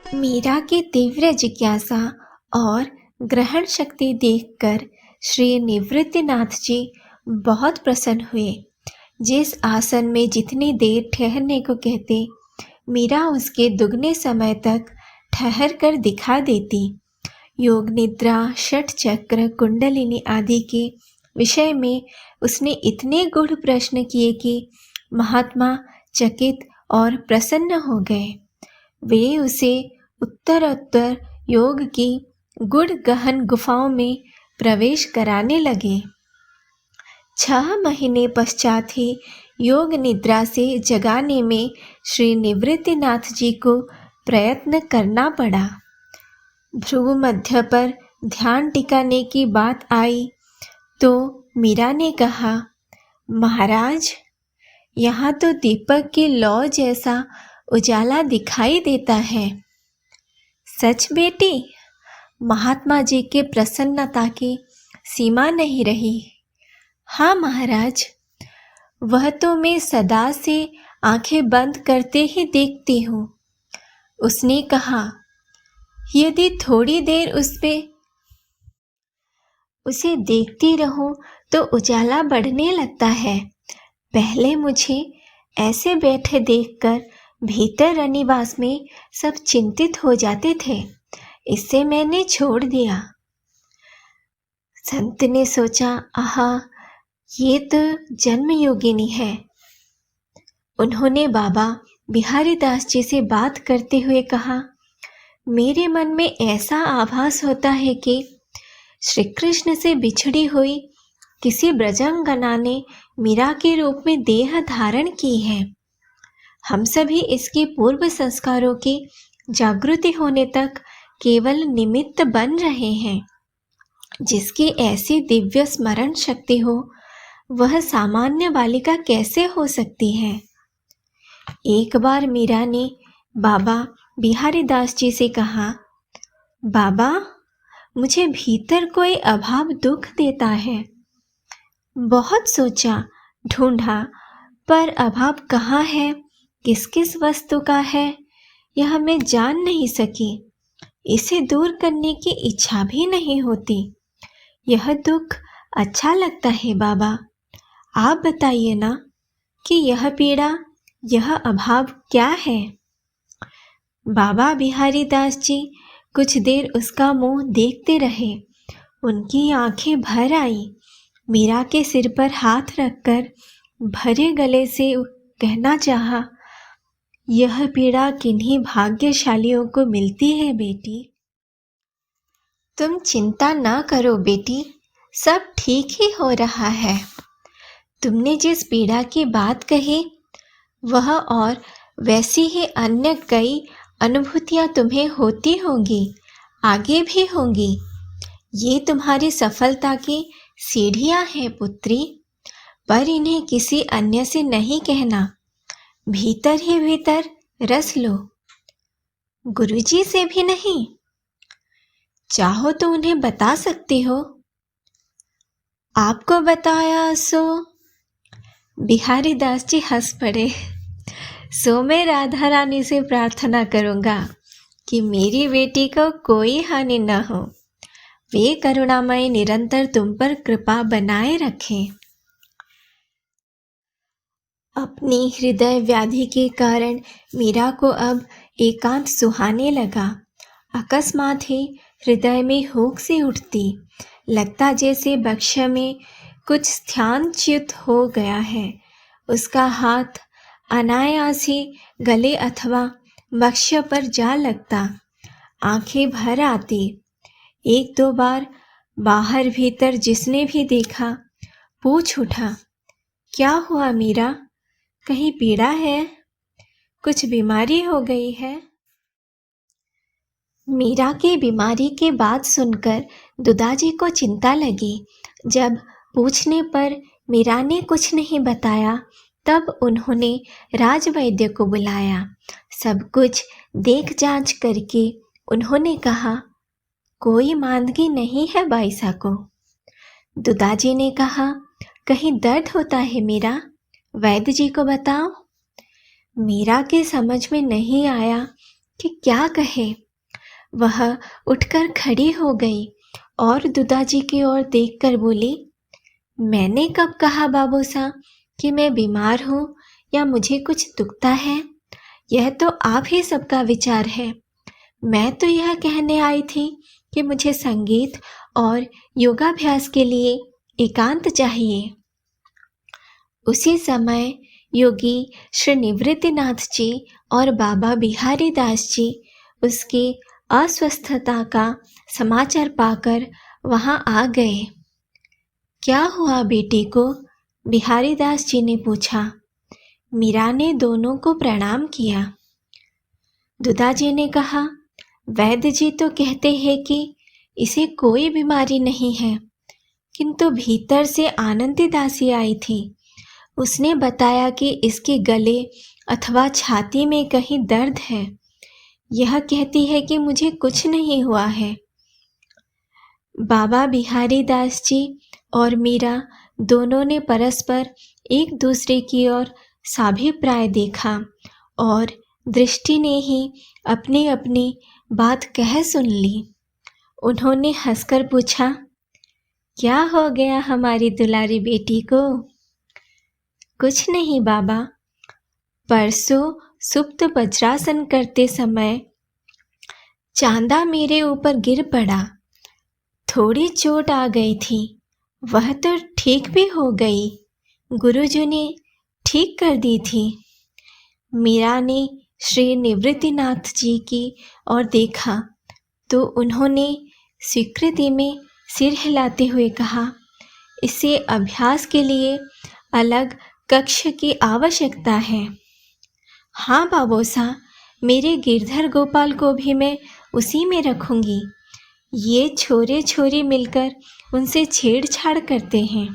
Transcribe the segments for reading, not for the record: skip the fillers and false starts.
मीरा की तीव्र जिज्ञासा और ग्रहण शक्ति देखकर श्री निवृत्तिनाथ जी बहुत प्रसन्न हुए। जिस आसन में जितनी देर ठहरने को कहते, मीरा उसके दुगने समय तक ठहर कर दिखा देती। योग निद्रा, षट चक्र, कुंडलिनी आदि के विषय में उसने इतने गूढ़ प्रश्न किए कि महात्मा चकित और प्रसन्न हो गए। वे उसे उत्तरोत्तर योग की गूढ़ गहन गुफाओं में प्रवेश कराने लगे। 6 महीने पश्चात ही योग निद्रा से जगाने में श्री निवृत्तिनाथ जी को प्रयत्न करना पड़ा। भ्रू मध्य पर ध्यान टिकाने की बात आई तो मीरा ने कहा, महाराज, यहाँ तो दीपक की लौ जैसा उजाला दिखाई देता है। सच बेटी? महात्मा जी के प्रसन्नता की सीमा नहीं रही। हाँ महाराज, वह तो मैं सदा से आंखें बंद करते ही देखती हूँ। उसने कहा, यदि थोड़ी देर उसे देखती रहूं तो उजाला बढ़ने लगता है। पहले मुझे ऐसे बैठे देखकर भीतर रनिवास में सब चिंतित हो जाते थे। इससे मैंने छोड़ दिया। संत ने सोचा, आहा, ये तो जन्म योगिनी है। उन्होंने बाबा बिहारी दास जी से बात करते हुए कहा, मेरे मन में ऐसा आभास होता है कि श्री कृष्ण से बिछड़ी हुई किसी ब्रजांगना ने मीरा के रूप में देह धारण की है। हम सभी इसके पूर्व संस्कारों की जागृति होने तक केवल निमित्त बन रहे हैं। जिसकी ऐसी दिव्य स्मरण शक्ति हो, वह सामान्य बालिका कैसे हो सकती है? एक बार मीरा ने बाबा बिहारी दास जी से कहा, बाबा, मुझे भीतर कोई अभाव दुख देता है। बहुत सोचा, ढूंढा, पर अभाव कहाँ है, किस किस वस्तु का है, यह मैं जान नहीं सकी। इसे दूर करने की इच्छा भी नहीं होती। यह दुख अच्छा लगता है बाबा। आप बताइए ना कि यह पीड़ा, यह अभाव क्या है? बाबा बिहारी दास जी कुछ देर उसका मुंह देखते रहे। उनकी आंखें भर आई। मीरा के सिर पर हाथ रखकर भरे गले से कहना चाहा, यह पीड़ा किन्हीं भाग्यशालियों को मिलती है बेटी। तुम चिंता ना करो बेटी, सब ठीक ही हो रहा है। तुमने जिस पीड़ा की बात कही, वह और वैसी ही अन्य कई अनुभूतियाँ तुम्हें होती होंगी, आगे भी होंगी। ये तुम्हारी सफलता की सीढ़ियाँ हैं पुत्री, पर इन्हें किसी अन्य से नहीं कहना। भीतर ही भीतर रस लो। गुरुजी से भी नहीं? चाहो तो उन्हें बता सकती हो। आपको बताया सो? बिहारी दास जी हंस पड़े। सो मैं राधा रानी से प्रार्थना करूँगा कि मेरी बेटी को कोई हानि न हो। वे करुणामय निरंतर तुम पर कृपा बनाए रखें। अपनी हृदय व्याधि के कारण मीरा को अब एकांत सुहाने लगा। अकस्मात ही हृदय में हुक सी उठती, लगता जैसे वक्ष में कुछ स्थानच्युत हो गया है। उसका हाथ अनायास ही गले अथवा वक्ष पर जा लगता। आंखें भर आती। 1-2 बार बाहर भीतर जिसने भी देखा पूछ उठा, क्या हुआ मीरा? कहीं पीड़ा है? कुछ बीमारी हो गई है? मीरा की बीमारी की बात सुनकर दुदाजी को चिंता लगी। जब पूछने पर मीरा ने कुछ नहीं बताया, तब उन्होंने राजवैद्य को बुलाया। सब कुछ देख जांच करके उन्होंने कहा, कोई मांदगी नहीं है बाईसा को। दुदाजी ने कहा, कहीं दर्द होता है मीरा? वैद्य जी को बताओ। मीरा के समझ में नहीं आया कि क्या कहे। वह उठकर खड़ी हो गई और दुदाजी की ओर देखकर बोली, मैंने कब कहा बाबूसा कि मैं बीमार हूँ या मुझे कुछ दुखता है? यह तो आप ही सबका विचार है। मैं तो यह कहने आई थी कि मुझे संगीत और योगाभ्यास के लिए एकांत चाहिए। उसी समय योगी श्री निवृत्तिनाथ जी और बाबा बिहारी दास जी उसकी अस्वस्थता का समाचार पाकर वहां आ गए। क्या हुआ बेटी को? बिहारी दास जी ने पूछा। मीरा ने दोनों को प्रणाम किया। दुदाजी ने कहा, वैद्य जी तो कहते हैं कि इसे कोई बीमारी नहीं है, किंतु भीतर से आनंदी दासी आई थी। उसने बताया कि इसके गले अथवा छाती में कहीं दर्द है। यह कहती है कि मुझे कुछ नहीं हुआ है। बाबा बिहारी दास जी और मीरा दोनों ने परस्पर एक दूसरे की ओर साभिप्राय देखा और दृष्टि ने ही अपनी अपनी बात कह सुन ली। उन्होंने हंसकर पूछा, क्या हो गया हमारी दुलारी बेटी को? कुछ नहीं बाबा, परसों सुप्त वज्रासन करते समय चांदा मेरे ऊपर गिर पड़ा। थोड़ी चोट आ गई थी, वह तो ठीक भी हो गई। गुरुजी ने ठीक कर दी थी। मीरा ने श्री निवृत्तिनाथ जी की ओर देखा तो उन्होंने स्वीकृति में सिर हिलाते हुए कहा, इसे अभ्यास के लिए अलग कक्ष की आवश्यकता है। हाँ बाबूसा, मेरे गिरधर गोपाल को भी मैं उसी में रखूंगी। ये छोरे छोरी मिलकर उनसे छेड़छाड़ करते हैं।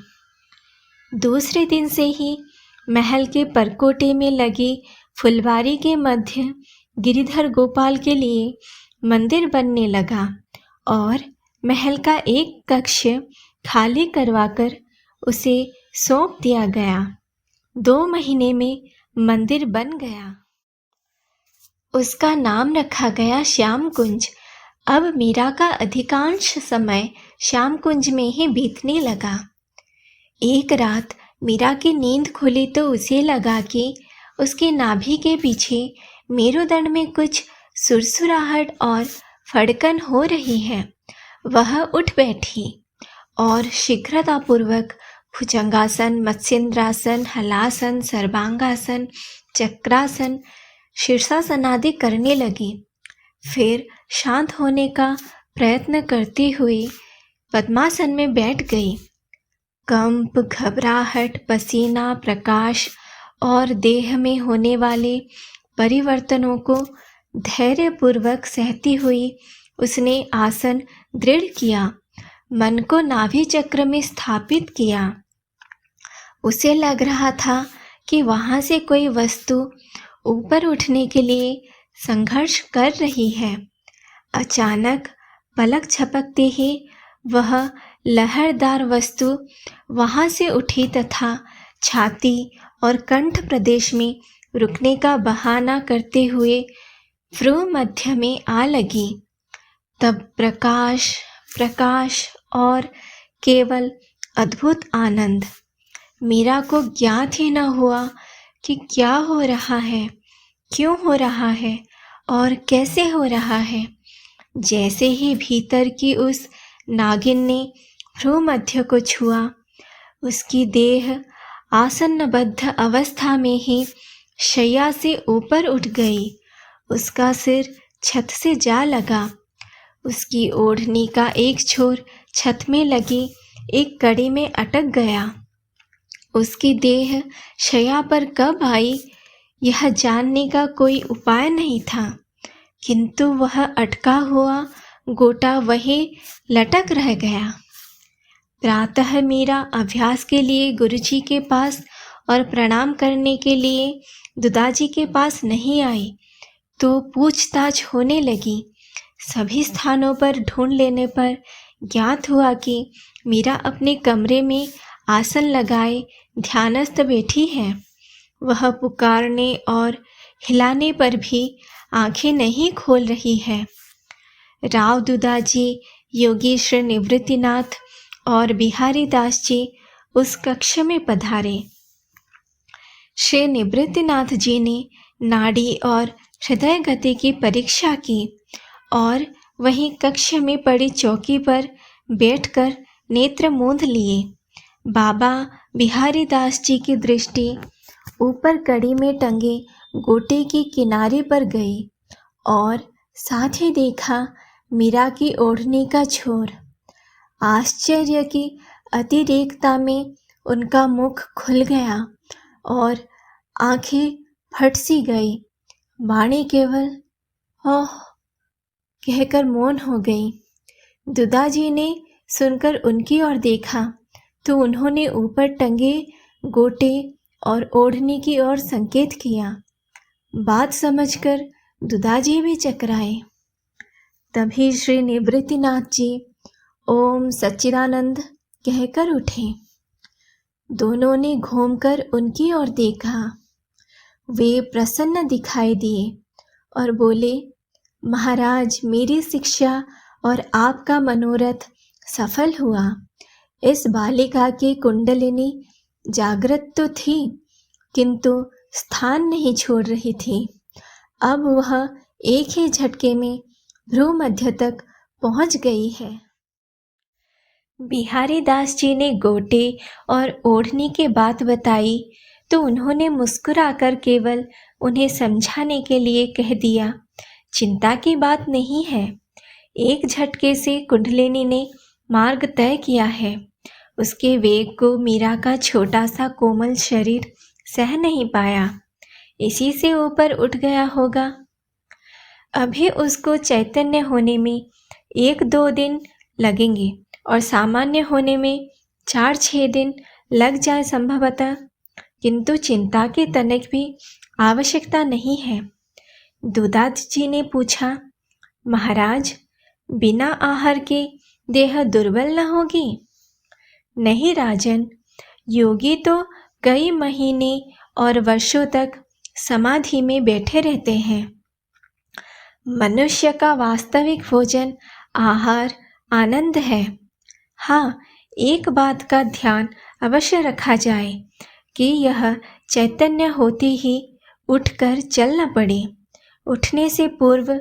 दूसरे दिन से ही महल के परकोटे में लगी फुलवारी के मध्य गिरिधर गोपाल के लिए मंदिर बनने लगा और महल का एक कक्ष खाली करवाकर उसे सौंप दिया गया। 2 महीने में मंदिर बन गया। उसका नाम रखा गया श्याम कुंज। अब मीरा का अधिकांश समय श्याम कुंज में ही बीतने लगा। एक रात मीरा की नींद खुली तो उसे लगा कि उसके नाभि के पीछे मेरुदंड में कुछ सुरसुराहट और फड़कन हो रही है। वह उठ बैठी और शीघ्रतापूर्वक भुजंगासन, मत्स्येंद्रासन, हलासन, सर्वांगासन, चक्रासन, शीर्षासन आदि करने लगी। फिर शांत होने का प्रयत्न करती हुई पद्मासन में बैठ गई। कंप, घबराहट, पसीना, प्रकाश और देह में होने वाले परिवर्तनों को धैर्यपूर्वक सहती हुई उसने आसन दृढ़ किया, मन को नाभि चक्र में स्थापित किया। उसे लग रहा था कि वहाँ से कोई वस्तु ऊपर उठने के लिए संघर्ष कर रही है। अचानक पलक झपकते ही वह लहरदार वस्तु वहाँ से उठी तथा छाती और कंठ प्रदेश में रुकने का बहाना करते हुए भ्रू मध्य में आ लगी। तब प्रकाश, प्रकाश और केवल अद्भुत आनंद। मीरा को ज्ञात ही न हुआ कि क्या हो रहा है, क्यों हो रहा है और कैसे हो रहा है। जैसे ही भीतर की उस नागिन ने भ्रू मध्य को छुआ, उसकी देह आसन्नबद्ध अवस्था में ही शैया से ऊपर उठ गई। उसका सिर छत से जा लगा। उसकी ओढ़नी का एक छोर छत में लगी एक कड़ी में अटक गया। उसकी देह शैया पर कब आई यह जानने का कोई उपाय नहीं था, किंतु वह अटका हुआ गोटा वहीं लटक रह गया। प्रातः मीरा अभ्यास के लिए गुरुजी के पास और प्रणाम करने के लिए दुदाजी के पास नहीं आई तो पूछताछ होने लगी। सभी स्थानों पर ढूंढ लेने पर ज्ञात हुआ कि मीरा अपने कमरे में आसन लगाए ध्यानस्थ बैठी है। वह पुकारने और हिलाने पर भी आंखें नहीं खोल रही है। राव दुदाजी, योगेश्वर निवृत्तिनाथ और बिहारी दास जी उस कक्ष में पधारे। श्री निवृत्तिनाथ जी ने नाड़ी और हृदय गति की परीक्षा की और वहीं कक्ष में पड़ी चौकी पर बैठकर नेत्र मूंद लिए। बाबा बिहारी दास जी की दृष्टि ऊपर कड़ी में टंगे गोटे की किनारे पर गई और साथ ही देखा मीरा की ओढ़नी का छोर। आश्चर्य की अतिरेकता में उनका मुख खुल गया और आंखें फट सी गई। वाणी केवल ओह कहकर मौन हो गई। दुदाजी ने सुनकर उनकी ओर देखा तो उन्होंने ऊपर टंगे गोटे और ओढ़नी की ओर संकेत किया। बात समझकर दुदाजी भी चकराए। तभी श्री निवृत्तिनाथ जी ओम सच्चिदानंद कहकर उठे। दोनों ने घूमकर उनकी ओर देखा। वे प्रसन्न दिखाई दिए और बोले, महाराज, मेरी शिक्षा और आपका मनोरथ सफल हुआ। इस बालिका की कुंडलिनी जागृत तो थी किंतु स्थान नहीं छोड़ रही थी। अब वह एक ही झटके में भ्रू मध्य तक पहुंच गई है। बिहारी दास जी ने गोटे और ओढ़नी की बात बताई तो उन्होंने मुस्कुराकर केवल उन्हें समझाने के लिए कह दिया, चिंता की बात नहीं है। एक झटके से कुंडलिनी ने मार्ग तय किया है। उसके वेग को मीरा का छोटा सा कोमल शरीर सह नहीं पाया, इसी से ऊपर उठ गया होगा। अभी उसको चैतन्य होने में 1-2 दिन लगेंगे और सामान्य होने में 4-6 दिन लग जाए संभवतः, किंतु चिंता की तनिक भी आवश्यकता नहीं है। दुदाजी जी ने पूछा, महाराज, बिना आहार के देह दुर्बल न होगी? नहीं राजन, योगी तो कई महीने और वर्षों तक समाधि में बैठे रहते हैं। मनुष्य का वास्तविक भोजन आहार आनंद है। हाँ, एक बात का ध्यान अवश्य रखा जाए कि यह चैतन्य होते ही उठकर चल न पड़े। उठने से पूर्व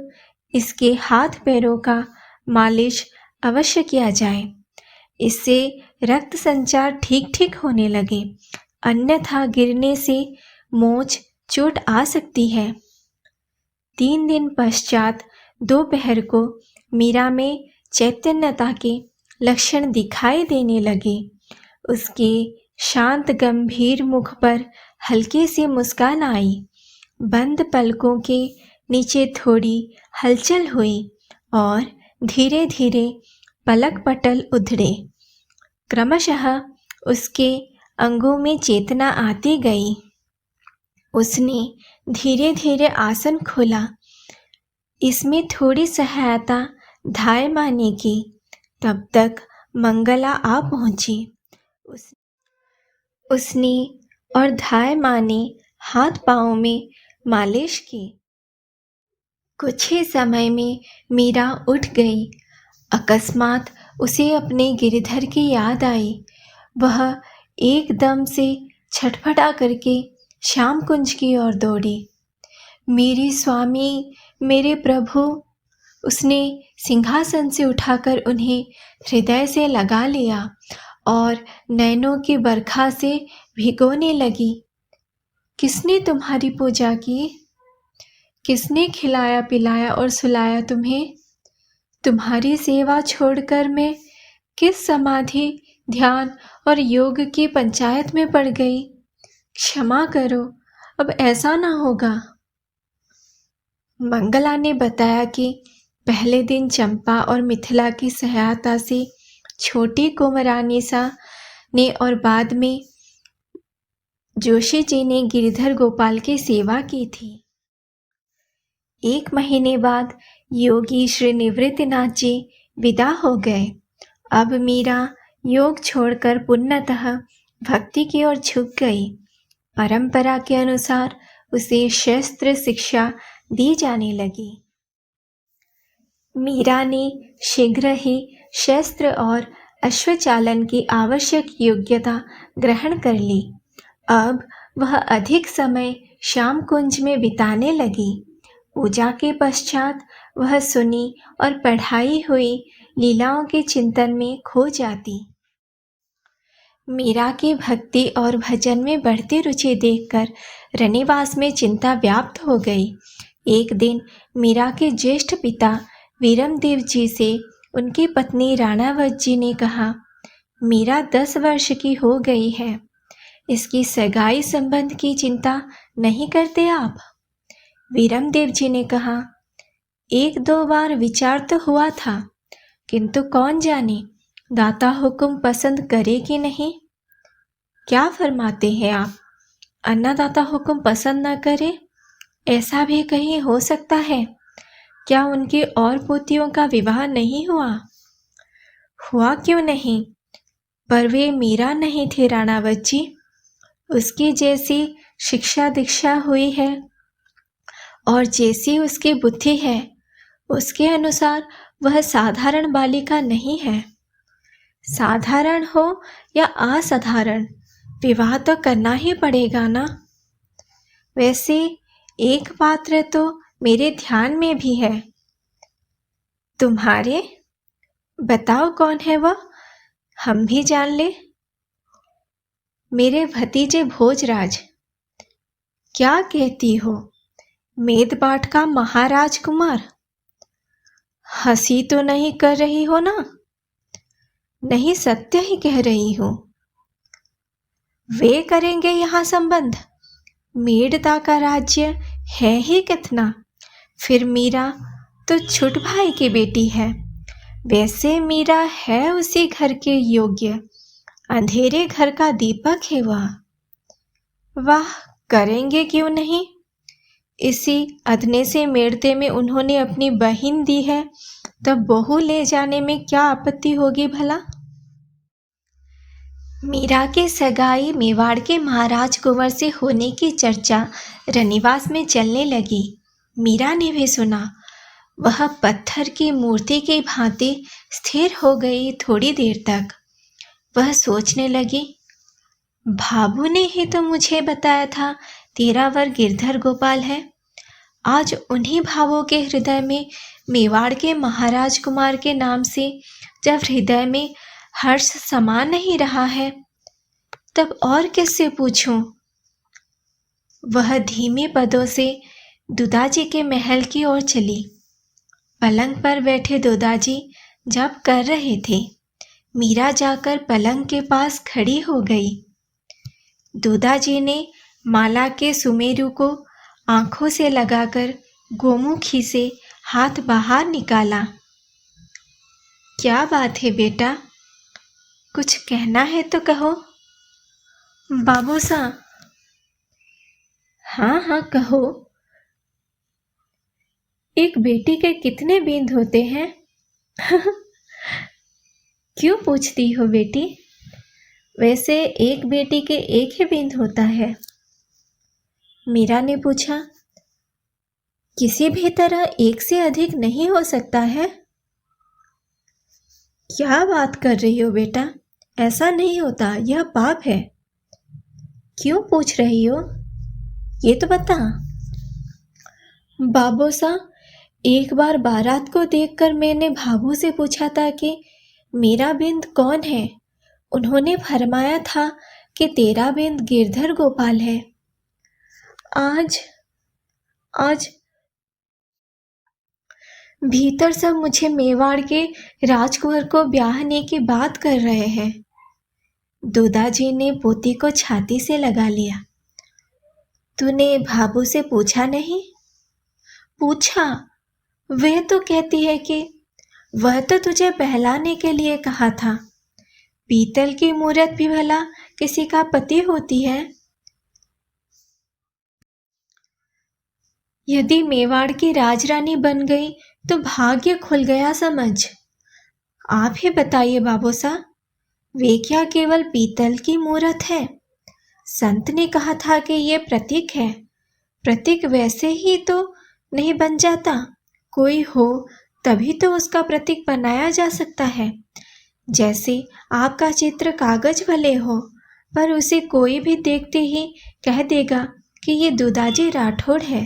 इसके हाथ पैरों का मालिश अवश्य किया जाए। इससे रक्त संचार ठीक होने लगे, अन्यथा गिरने से मोच चोट आ सकती है। 3 दिन पश्चात दोपहर को मीरा में चैतन्यता के लक्षण दिखाई देने लगे। उसके शांत गंभीर मुख पर हल्की सी मुस्कान आई। बंद पलकों के नीचे थोड़ी हलचल हुई और धीरे धीरे पलक पटल उधड़े। क्रमशः उसके अंगों में चेतना आती गई। उसने धीरे धीरे आसन खोला। इसमें थोड़ी सहायता धाय माने की। तब तक मंगला आ पहुंची। उसने और धाय माने हाथ पांव में मालिश की। कुछ ही समय में मीरा उठ गई। अकस्मात उसे अपने गिरधर की याद आई। वह एकदम से छटपटा करके श्याम कुंज की ओर दौड़ी। मेरे स्वामी, मेरे प्रभु! उसने सिंहासन से उठाकर उन्हें हृदय से लगा लिया और नैनों की बरखा से भिगोने लगी। किसने तुम्हारी पूजा की? किसने खिलाया पिलाया और सुलाया तुम्हें? तुम्हारी सेवा छोड़कर मैं किस समाधि, ध्यान और योग की पंचायत में पड़ गई? क्षमा करो, अब ऐसा ना होगा। मंगला ने बताया कि पहले दिन चंपा और मिथिला की सहायता से छोटी कुमरानिसा ने और बाद में जोशी जी ने गिरधर गोपाल की सेवा की थी। 1 महीने बाद योगी श्री निवृत्तिनाथ जी विदा हो गए। अब मीरा योग छोड़कर पुण्यतः भक्ति की ओर झुक गई। परंपरा के अनुसार उसे शस्त्र शिक्षा दी जाने लगी। मीरा ने शीघ्र ही शस्त्र और अश्वचालन की आवश्यक योग्यता ग्रहण कर ली। अब वह अधिक समय श्याम कुंज में बिताने लगी। पूजा के पश्चात वह सुनी और पढ़ाई हुई लीलाओं के चिंतन में खो जाती। मीरा की भक्ति और भजन में बढ़ती रुचि देखकर रनिवास में चिंता व्याप्त हो गई। एक दिन मीरा के ज्येष्ठ पिता वीरमदेव जी से उनकी पत्नी राणावत जी ने कहा, मीरा 10 वर्ष की हो गई है, इसकी सगाई संबंध की चिंता नहीं करते आप? वीरमदेव जी ने कहा, 1-2 बार विचार तो हुआ था, किंतु कौन जाने दाता हुक्म पसंद करे कि नहीं। क्या फरमाते हैं आप? अन्नदाता हुक्म पसंद न करे, ऐसा भी कहीं हो सकता है? क्या उनकी और पोतियों का विवाह नहीं हुआ? हुआ क्यों नहीं, पर वे मीरा नहीं थे राणावत जी। उसकी जैसी शिक्षा दीक्षा हुई है और जैसी उसकी बुद्धि है, उसके अनुसार वह साधारण बालिका नहीं है। साधारण हो या असाधारण, विवाह तो करना ही पड़ेगा ना। वैसे एक पात्र तो मेरे ध्यान में भी है। तुम्हारे? बताओ कौन है वह, हम भी जान ले। मेरे भतीजे भोजराज। क्या कहती हो, मेदबाट का महाराज कुमार? हंसी तो नहीं कर रही हो ना? नहीं, सत्य ही कह रही हूं। वे करेंगे यहाँ संबंध? मेड़ता का राज्य है ही कितना। फिर मीरा तो छुट भाई की बेटी है। वैसे मीरा है उसी घर के योग्य, अंधेरे घर का दीपक है वह। वाह, करेंगे क्यों नहीं। इसी अधने से मेड़ते में उन्होंने अपनी बहिन दी है, तब बहू ले जाने में क्या आपत्ति होगी भला। मीरा के सगाई मेवाड़ के महाराज कुंवर से होने की चर्चा रनिवास में चलने लगी। मीरा ने भी सुना। वह पत्थर की मूर्ति की भांति स्थिर हो गई। थोड़ी देर तक वह सोचने लगी, भाभू ने ही तो मुझे बताया था तेरा वर गिरधर गोपाल है। आज उन्हीं भावों के हृदय में मेवाड़ के महाराज कुमार के नाम से जब हृदय में हर्ष समा नहीं रहा है, तब और किससे पूछूं। वह धीमे पदों से दुदाजी के महल की ओर चली। पलंग पर बैठे दुदाजी जप कर रहे थे। मीरा जाकर पलंग के पास खड़ी हो गई। दुदाजी ने माला के सुमेरु को आंखों से लगाकर गोमुखी से हाथ बाहर निकाला। क्या बात है बेटा, कुछ कहना है तो कहो। बाबू सा। हाँ हाँ कहो। एक बेटी के कितने बिंद होते हैं? क्यों पूछती हो बेटी? वैसे एक बेटी के एक ही बिंद होता है। मीरा ने पूछा। किसी भी तरह एक से अधिक नहीं हो सकता है। क्या बात कर रही हो बेटा, ऐसा नहीं होता, यह पाप है। क्यों पूछ रही हो, ये तो बता। बाबू सा, एक बार बारात को देखकर मैंने भाभू से पूछा था कि मेरा बिंद कौन है। उन्होंने फरमाया था कि तेरा बिंद गिरधर गोपाल है। आज भीतर सब मुझे मेवाड़ के राजकुंवर को ब्याहने की बात कर रहे हैं। दुदाजी ने पोती को छाती से लगा लिया। तूने भाभू से पूछा नहीं? पूछा, वह तो कहती है कि वह तो तुझे बहलाने के लिए कहा था। पीतल की मूरत भी भला किसी का पति होती है। यदि मेवाड़ की राजरानी बन गई तो भाग्य खुल गया समझ। आप ही बताइए बाबू सा, वे क्या केवल पीतल की मूरत है? संत ने कहा था कि ये प्रतीक है, प्रतीक वैसे ही तो नहीं बन जाता। कोई हो तभी तो उसका प्रतीक बनाया जा सकता है। जैसे आपका चित्र कागज भले हो, पर उसे कोई भी देखते ही कह देगा कि ये दुदाजी राठौड़ है।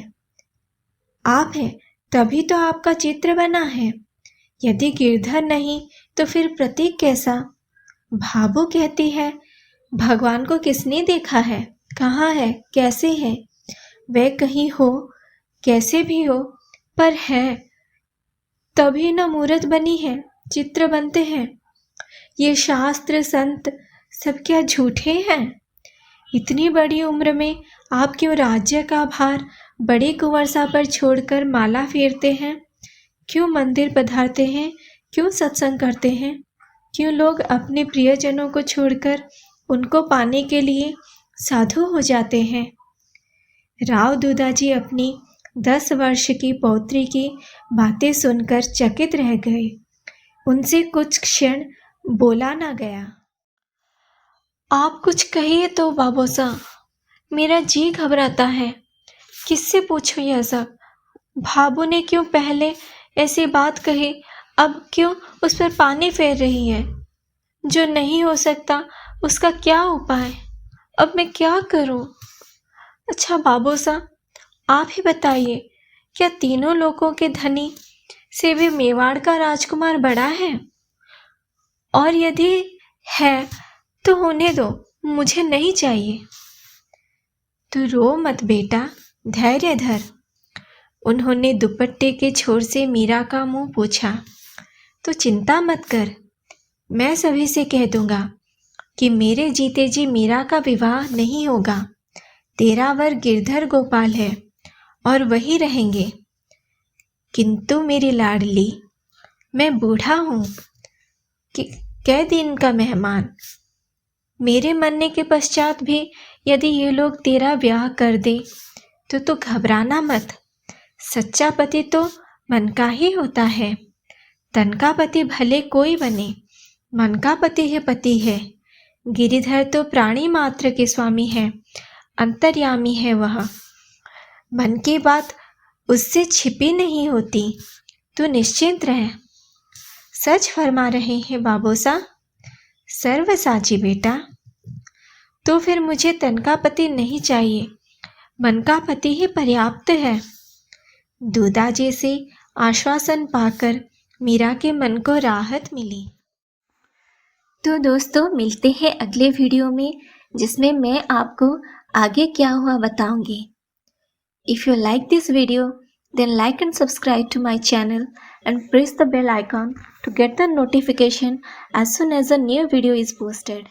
आप हैं तभी तो आपका चित्र बना है। यदि गिरधर नहीं तो फिर प्रतीक कैसा? भाबो कहती है, भगवान को किसने देखा है? कहाँ है? कैसे है? वह कहीं हो, कैसे भी हो, पर है तभी न मूर्त बनी है, चित्र बनते हैं। ये शास्त्र संत सब क्या झूठे हैं? इतनी बड़ी उम्र में आप क्यों राज्य का भार बड़े कुंवर साहब पर छोड़कर माला फेरते हैं? क्यों मंदिर पधारते हैं? क्यों सत्संग करते हैं? क्यों लोग अपने प्रियजनों को छोड़कर उनको पाने के लिए साधु हो जाते हैं? राव दुदाजी अपनी 10 वर्ष की पौत्री की बातें सुनकर चकित रह गए। उनसे कुछ क्षण बोला ना गया। आप कुछ कहिए तो बाबूसा, मेरा जी घबराता है। किससे पूछूं यह सब? भाबू ने क्यों पहले ऐसी बात कही, अब क्यों उस पर पानी फेर रही है? जो नहीं हो सकता उसका क्या उपाय? अब मैं क्या करूं? अच्छा बाबूसा, आप ही बताइए, क्या तीनों लोगों के धनी से भी मेवाड़ का राजकुमार बड़ा है? और यदि है तो होने दो, मुझे नहीं चाहिए। तू रो मत बेटा, धैर्य धर। उन्होंने दुपट्टे के छोर से मीरा का मुंह पोंछा। तो चिंता मत कर, मैं सभी से कह दूंगा कि मेरे जीते जी मीरा का विवाह नहीं होगा। तेरा वर गिरधर गोपाल है और वही रहेंगे। किंतु मेरी लाडली, मैं बूढ़ा हूँ कि कै दिन का मेहमान। मेरे मरने के पश्चात भी यदि ये लोग तेरा ब्याह कर दे तो तू घबराना मत। सच्चा पति तो मन का ही होता है। तन का पति भले कोई बने, मन का पति ही पति है। गिरिधर तो प्राणी मात्र के स्वामी है, अंतर्यामी है वह। मन की बात उससे छिपी नहीं होती। तू निश्चिंत रह। सच फरमा रहे हैं बाबूसा, सर्वसाची बेटा। तो फिर मुझे तन का पति नहीं चाहिए, मन का पति ही पर्याप्त है। दुदाजी से आश्वासन पाकर मीरा के मन को राहत मिली। तो दोस्तों, मिलते हैं अगले वीडियो में, जिसमें मैं आपको आगे क्या हुआ बताऊंगी। If you like this video, then like and subscribe to my channel and press the bell icon to get the notification as soon as a new video is posted.